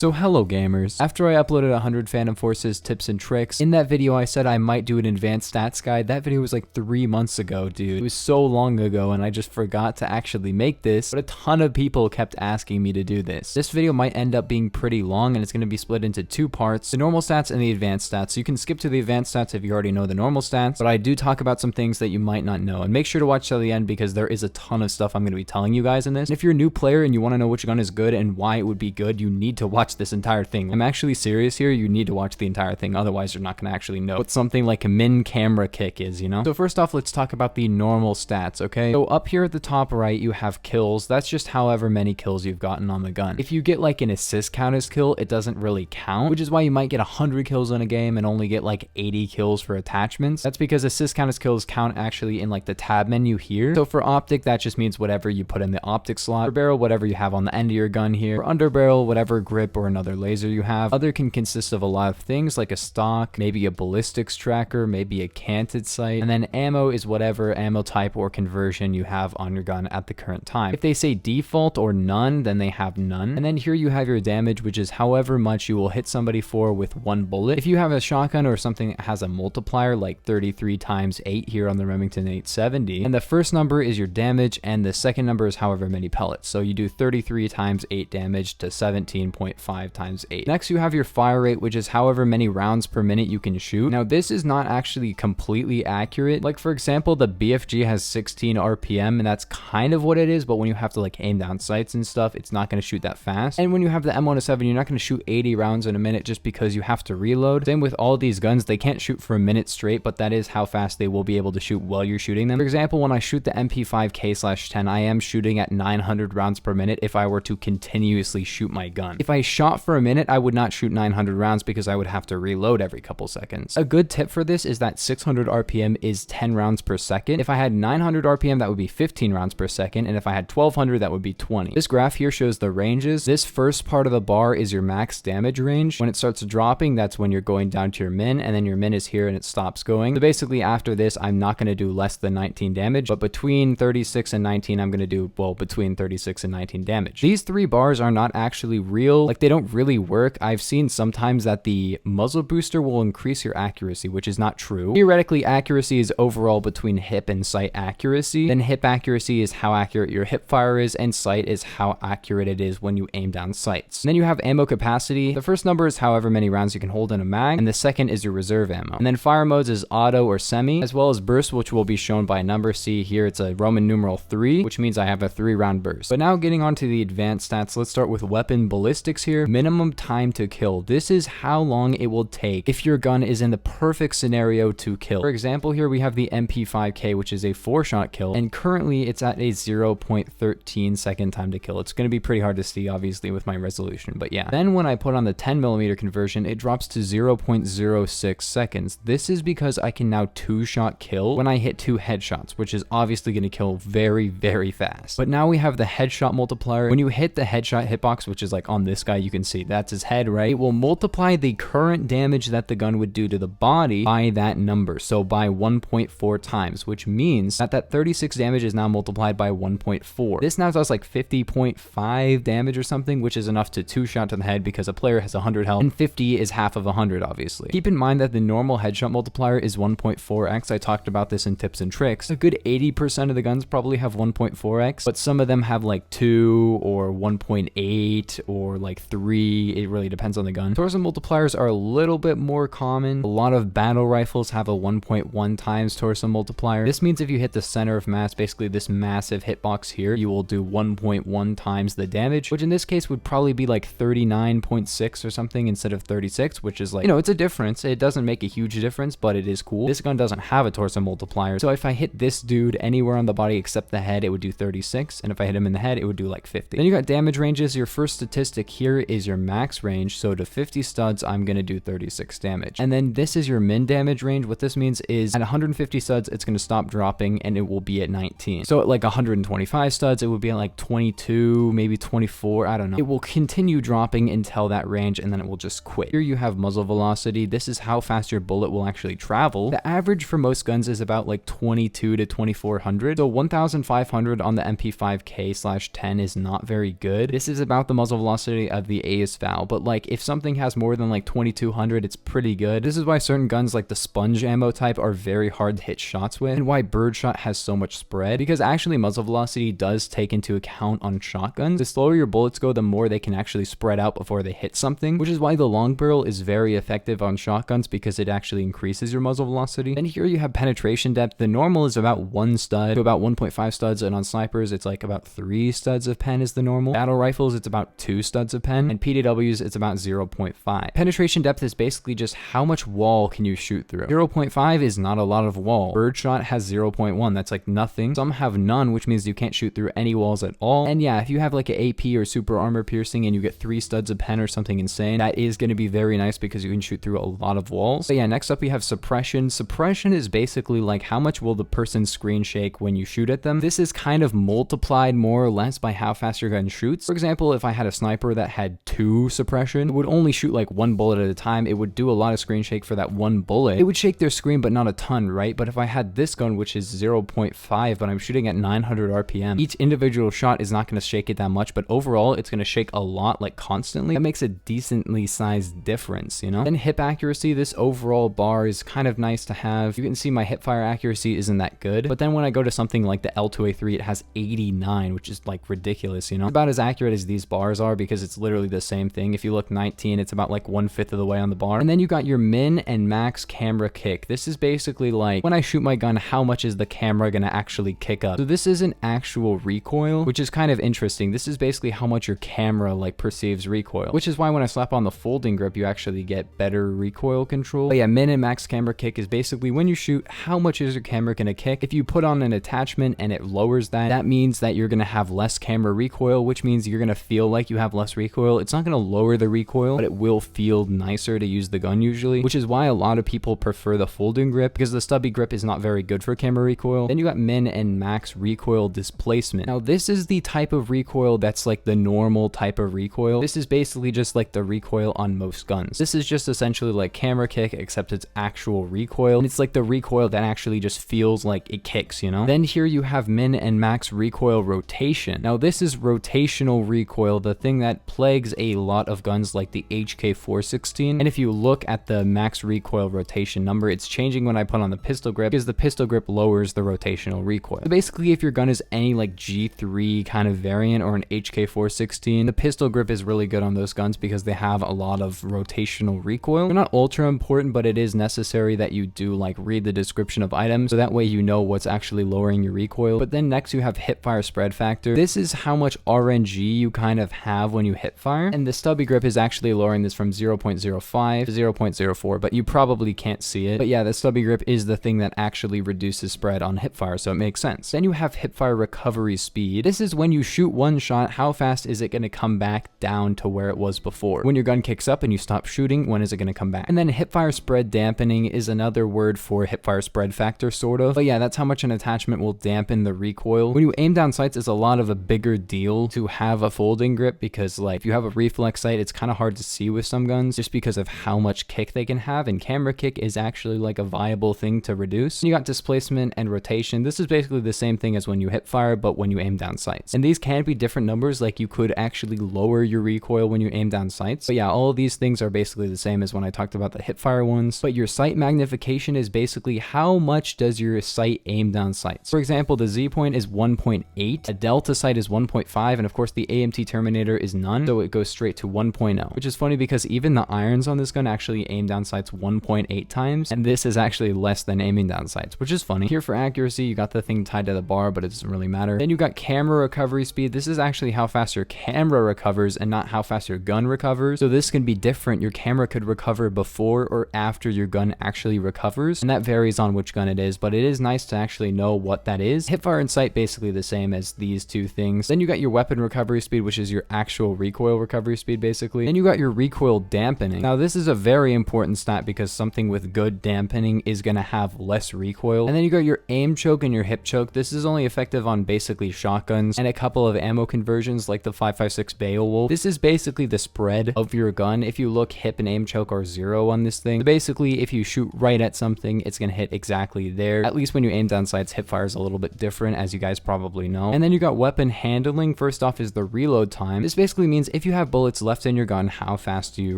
So hello gamers, after I uploaded 100 Phantom Forces tips and tricks, in that video I said I might do an advanced stats guide. That video was like 3 months ago, dude. It was so long ago and I just forgot to actually make this, but a ton of people kept asking me to do this. This video might end up being pretty long and it's going to be split into 2 parts, the normal stats and the advanced stats. So you can skip to the advanced stats if you already know the normal stats, but I do talk about some things that you might not know. And make sure to watch till the end because there is a ton of stuff I'm going to be telling you guys in this. And if you're a new player and you want to know which gun is good and why it would be good, you need to watch this entire thing. I'm actually serious here. You need to watch the entire thing. Otherwise, you're not going to actually know what something like a min camera kick is, you know? So first off, let's talk about the normal stats, okay? So up here at the top right, you have kills. That's just however many kills you've gotten on the gun. If you get like an assist count as kill, it doesn't really count, which is why you might get 100 kills in a game and only get like 80 kills for attachments. That's because assist count as kills count actually in like the tab menu here. So for optic, that just means whatever you put in the optic slot. For barrel, whatever you have on the end of your gun here. For under barrel, whatever grip or another laser you have. Other can consist of a lot of things like a stock, maybe a ballistics tracker, maybe a canted sight, and then ammo is whatever ammo type or conversion you have on your gun at the current time. If they say default or none, then they have none. And then here you have your damage, which is however much you will hit somebody for with 1 bullet. If you have a shotgun or something that has a multiplier like 33 times 8 here on the Remington 870, and the first number is your damage and the second number is however many pellets. So you do 33 times 8 damage to 17.5 times 8. Next, you have your fire rate, which is however many rounds per minute you can shoot. Now, this is not actually completely accurate. Like, for example, the BFG has 16 RPM, and that's kind of what it is, but when you have to, like, aim down sights and stuff, it's not going to shoot that fast. And when you have the M107, you're not going to shoot 80 rounds in a minute just because you have to reload. Same with all these guns. They can't shoot for a minute straight, but that is how fast they will be able to shoot while you're shooting them. For example, when I shoot the MP5K/10, I am shooting at 900 rounds per minute if I were to continuously shoot my gun. If I shot for a minute, I would not shoot 900 rounds because I would have to reload every couple seconds. A good tip for this is that 600 RPM is 10 rounds per second. If I had 900 RPM, that would be 15 rounds per second, and if I had 1200, that would be 20. This graph here shows the ranges. This first part of the bar is your max damage range. When it starts dropping, that's when you're going down to your min, and then your min is here and it stops going. So basically after this, I'm not going to do less than 19 damage, but between 36 and 19, I'm going to do, well, between 36 and 19 damage. These 3 bars are not actually real. Like, they don't really work. I've seen sometimes that the muzzle booster will increase your accuracy, which is not true. Theoretically, accuracy is overall between hip and sight accuracy. Then hip accuracy is how accurate your hip fire is, and sight is how accurate it is when you aim down sights. And then you have ammo capacity. The first number is however many rounds you can hold in a mag, and the second is your reserve ammo. And then fire modes is auto or semi, as well as burst, which will be shown by a number. See here, it's a Roman numeral 3, which means I have a 3-round burst. But now getting on to the advanced stats, let's start with weapon ballistics here. Minimum time to kill. This is how long it will take if your gun is in the perfect scenario to kill. For example, here we have the MP5K, which is a 4-shot kill, and currently it's at a 0.13 second time to kill. It's going to be pretty hard to see, obviously, with my resolution, but yeah. Then when I put on the 10mm conversion, it drops to 0.06 seconds. This is because I can now 2-shot kill when I hit 2 headshots, which is obviously going to kill very, very fast. But now we have the headshot multiplier. When you hit the headshot hitbox, which is like on this guy, you can see that's his head, right? It will multiply the current damage that the gun would do to the body by that number. So by 1.4 times, which means that that 36 damage is now multiplied by 1.4. This now does like 50.5 damage or something, which is enough to 2-shot to the head because a player has 100 health and 50 is half of 100, obviously. Keep in mind that the normal headshot multiplier is 1.4x. I talked about this in tips and tricks. A good 80% of the guns probably have 1.4x, but some of them have like 2 or 1.8 or like 3. It really depends on the gun. Torso multipliers are a little bit more common. A lot of battle rifles have a 1.1 times torso multiplier. This means if you hit the center of mass, basically this massive hitbox here, you will do 1.1 times the damage, which in this case would probably be like 39.6 or something instead of 36, which is like, you know, it's a difference. It doesn't make a huge difference, but it is cool. This gun doesn't have a torso multiplier. So if I hit this dude anywhere on the body except the head, it would do 36. And if I hit him in the head, it would do like 50. Then you got damage ranges. Your first statistic here is your max range. So to 50 studs, I'm going to do 36 damage. And then this is your min damage range. What this means is at 150 studs, it's going to stop dropping and it will be at 19. So at like 125 studs, it would be at like 22, maybe 24. I don't know. It will continue dropping until that range and then it will just quit. Here you have muzzle velocity. This is how fast your bullet will actually travel. The average for most guns is about like 22 to 2400. So 1500 on the MP5K/10 is not very good. This is about the muzzle velocity of the ace val, but like if something has more than like 2200, it's pretty good. This is why certain guns like the sponge ammo type are very hard to hit shots with, and why birdshot has so much spread, because actually muzzle velocity does take into account on shotguns. The slower your bullets go, the more they can actually spread out before they hit something, which is why the long barrel is very effective on shotguns, because it actually increases your muzzle velocity. Then here you have penetration depth. The normal is about 1 stud to about 1.5 studs, and on snipers it's like about 3 studs of pen is the normal. Battle rifles, it's about 2 studs of pen, and PDWs, it's about 0.5. Penetration depth is basically just how much wall can you shoot through. 0.5 is not a lot of wall. Birdshot has 0.1, that's like nothing. Some have none, which means you can't shoot through any walls at all. And yeah, if you have like an AP or super armor piercing and you get 3 studs of pen or something insane, that is going to be very nice because you can shoot through a lot of walls. So yeah, next up we have suppression. Suppression is basically like how much will the person's screen shake when you shoot at them. This is kind of multiplied more or less by how fast your gun shoots. For example, if I had a sniper that had 2 suppression, it would only shoot like 1 bullet at a time. It would do a lot of screen shake for that 1 bullet. It would shake their screen, but not a ton, right? But if I had this gun, which is 0.5, but I'm shooting at 900 RPM, each individual shot is not going to shake it that much, but overall it's going to shake a lot, like constantly. That makes a decently sized difference, you know? Then hip accuracy, this overall bar is kind of nice to have. You can see my hip fire accuracy isn't that good, but then when I go to something like the L2A3, it has 89, which is like ridiculous, you know? It's about as accurate as these bars are because it's literally the same thing. If you look 19, it's about like 1/5 of the way on the bar. And then you got your min and max camera kick. This is basically like when I shoot my gun, how much is the camera gonna actually kick up? So this isn't actual recoil, which is kind of interesting. This is basically how much your camera like perceives recoil, which is why when I slap on the folding grip, you actually get better recoil control. But yeah, min and max camera kick is basically when you shoot, how much is your camera gonna kick? If you put on an attachment and it lowers that, that means that you're gonna have less camera recoil, which means you're gonna feel like you have less recoil. It's not gonna lower the recoil, but it will feel nicer to use the gun usually, which is why a lot of people prefer the folding grip, because the stubby grip is not very good for camera recoil. Then you got min and max recoil displacement. Now this is the type of recoil that's like the normal type of recoil. This is basically just like the recoil on most guns. This is just essentially like camera kick, except it's actual recoil, and it's like the recoil that actually just feels like it kicks, you know? Then here you have min and max recoil rotation. Now this is rotational recoil, the thing that plagues a lot of guns like the HK416, and if you look at the max recoil rotation number, it's changing when I put on the pistol grip, because the pistol grip lowers the rotational recoil. So basically, if your gun is any like G3 kind of variant or an HK416, the pistol grip is really good on those guns because they have a lot of rotational recoil. They're not ultra important, but it is necessary that you do like read the description of items, so that way you know what's actually lowering your recoil. But then next you have hip fire spread factor. This is how much RNG you kind of have when you hip fire, and the stubby grip is actually lowering this from 0.05 to 0.04, but you probably can't see it. But yeah, the stubby grip is the thing that actually reduces spread on hip fire, so it makes sense. Then you have hip fire recovery speed. This is when you shoot one shot, how fast is it going to come back down to where it was before? When your gun kicks up and you stop shooting, when is it going to come back? And then hip fire spread dampening is another word for hip fire spread factor, sort of. But yeah, that's how much an attachment will dampen the recoil. When you aim down sights, it's a lot of a bigger deal to have a folding grip, because like if you have a reflex sight, it's kind of hard to see with some guns just because of how much kick they can have, and camera kick is actually like a viable thing to reduce. And you got displacement and rotation. This is basically the same thing as when you hip fire, but when you aim down sights. And these can be different numbers, like you could actually lower your recoil when you aim down sights. But yeah, all of these things are basically the same as when I talked about the hip fire ones. But your sight magnification is basically how much does your sight aim down sights. For example, the Z point is 1.8, a delta sight is 1.5, and of course the AMT Terminator is none, so it goes straight to 1.0, which is funny because even the irons on this gun actually aim down sights 1.8 times, and this is actually less than aiming down sights, which is funny. Here for accuracy, you got the thing tied to the bar, but it doesn't really matter. Then you got camera recovery speed. This is actually how fast your camera recovers and not how fast your gun recovers. So this can be different. Your camera could recover before or after your gun actually recovers, and that varies on which gun it is, but it is nice to actually know what that is. Hipfire and sight basically the same as these two things. Then you got your weapon recovery speed, which is your actual recoil recovery speed basically. Then you got your recoil dampening. Now this is a very important stat because something with good dampening is going to have less recoil. And then you got your aim choke and your hip choke. This is only effective on basically shotguns and a couple of ammo conversions like the 5.56 Beowulf. This is basically the spread of your gun. If you look, hip and aim choke are 0 on this thing. So basically, if you shoot right at something, it's going to hit exactly there. At least when you aim down sights, hip fire is a little bit different, as you guys probably know. And then you got weapon handling. First off is the reload time. This basically means if you have bullets left in your gun, how fast do you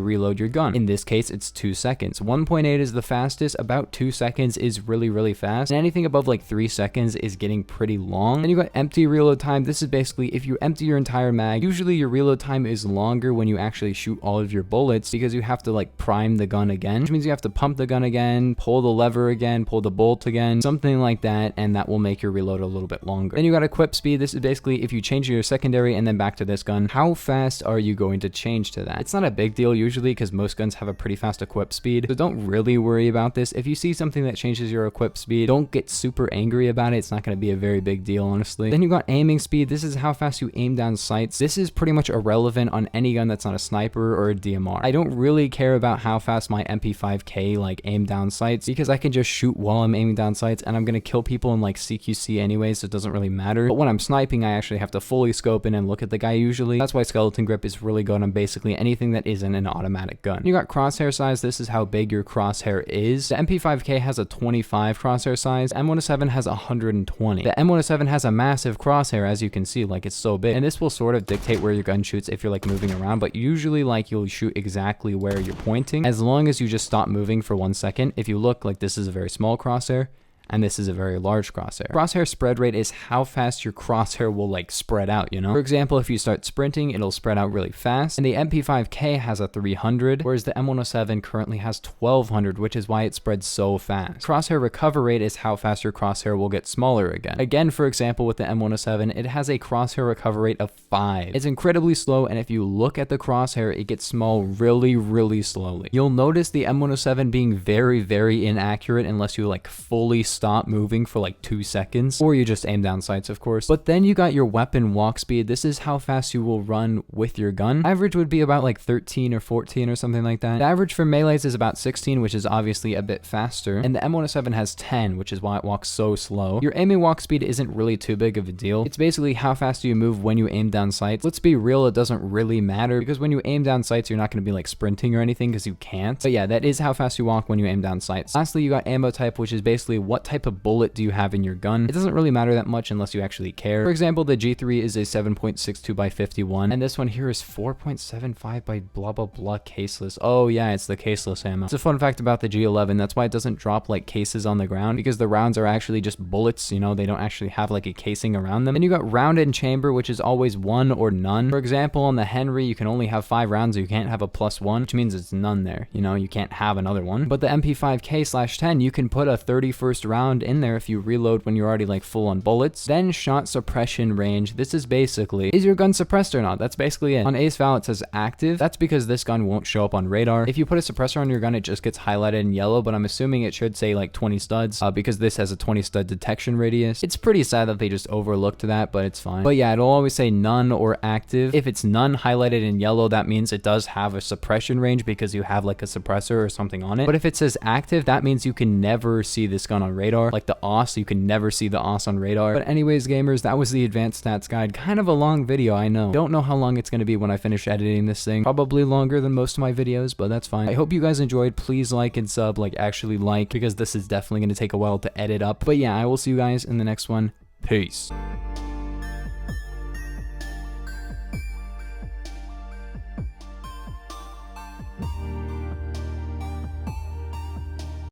reload your gun? In this case, it's 2 seconds. 1.8 is the fastest. About 2 seconds is really fast. And anything above like 3 seconds is getting pretty long. Then you got empty reload time. This is basically if you empty your entire mag, usually your reload time is longer when you actually shoot all of your bullets because you have to like prime the gun again, which means you have to pump the gun again, pull the lever again, pull the bolt again, something like that, and that will make your reload a little bit longer. Then you got equip speed. This is basically if you change your secondary and then back to this gun, how fast are you going to change to that? It's not a big deal usually because most guns have a pretty fast equip speed, so don't really worry about this. If you see something that changes your equip speed, don't get super angry about it. It's not going to be a very big deal, honestly. Then you got aiming speed. This is how fast you aim down sights. This is pretty much irrelevant on any gun that's not a sniper or a DMR. I don't really care about how fast my MP5K like aim down sights because I can just shoot while I'm aiming down sights and I'm going to kill people in like CQC anyways, so it doesn't really matter. But when I'm sniping, I actually have to fully scope in and look at the guy usually. That's why skeleton grip is really good on basically anything that isn't an automatic gun. You got crosshair size. This is how big your crosshair is. The MP5K has a 25 crosshair size. M107 has 120. The M107 has a massive crosshair, as you can see, like it's so big. And this will sort of dictate where your gun shoots if you're like moving around, but usually like you'll shoot exactly where you're pointing as long as you just stop moving for 1 second. If you look, like this is a very small crosshair and this is a very large crosshair. Crosshair spread rate is how fast your crosshair will like spread out, you know? For example, if you start sprinting, it'll spread out really fast. And the MP5K has a 300, whereas the M107 currently has 1200, which is why it spreads so fast. Crosshair recover rate is how fast your crosshair will get smaller again. Again, for example, with the M107, it has a crosshair recover rate of 5. It's incredibly slow, and if you look at the crosshair, it gets small really slowly. You'll notice the M107 being very inaccurate unless you like fully stop moving for like 2 seconds, or you just aim down sights, of course. But then you got your weapon walk speed. This is how fast you will run with your gun. Average would be about like 13 or 14 or something like that. The average for melees is about 16, which is obviously a bit faster, and the M107 has 10, which is why it walks so slow. Your aiming walk speed isn't really too big of a deal. It's basically how fast do you move when you aim down sights. Let's be real, it doesn't really matter because when you aim down sights, you're not going to be like sprinting or anything because you can't. But yeah, that is how fast you walk when you aim down sights. Lastly, you got ammo type, which is basically what type of bullet do you have in your gun. It doesn't really matter that much unless you actually care. For example, the G3 is a 7.62 by 51, and this one here is 4.75 by blah blah blah caseless. Oh yeah, it's the caseless ammo. It's a fun fact about the G11. That's why it doesn't drop like cases on the ground, because the rounds are actually just bullets, you know, they don't actually have like a casing around them. Then you got round in chamber, which is always 1 or none. For example, on the Henry, you can only have 5 rounds, so you can't have a +1, which means it's none there. You know, you can't have another one. But the MP5K/10, you can put a 31st round in there if you reload when you're already like full on bullets. Then shot suppression range. This is basically, is your gun suppressed or not? That's basically it. On Ace Val, it says active. That's because this gun won't show up on radar. If you put a suppressor on your gun, it just gets highlighted in yellow, but I'm assuming it should say like 20 studs because this has a 20 stud detection radius. It's pretty sad that they just overlooked that, but it's fine. But yeah, it'll always say none or active. If it's none highlighted in yellow, that means it does have a suppression range because you have like a suppressor or something on it. But if it says active, that means you can never see this gun on radar. Like the OS, you can never see the OS on radar. But anyways, gamers, that was the advanced stats guide. Kind of a long video, I know. Don't know how long it's going to be when I finish editing this thing. Probably longer than most of my videos, but that's fine. I hope you guys enjoyed. Please like and sub, like actually like, because this is definitely going to take a while to edit up. But yeah, I will see you guys in the next one. Peace.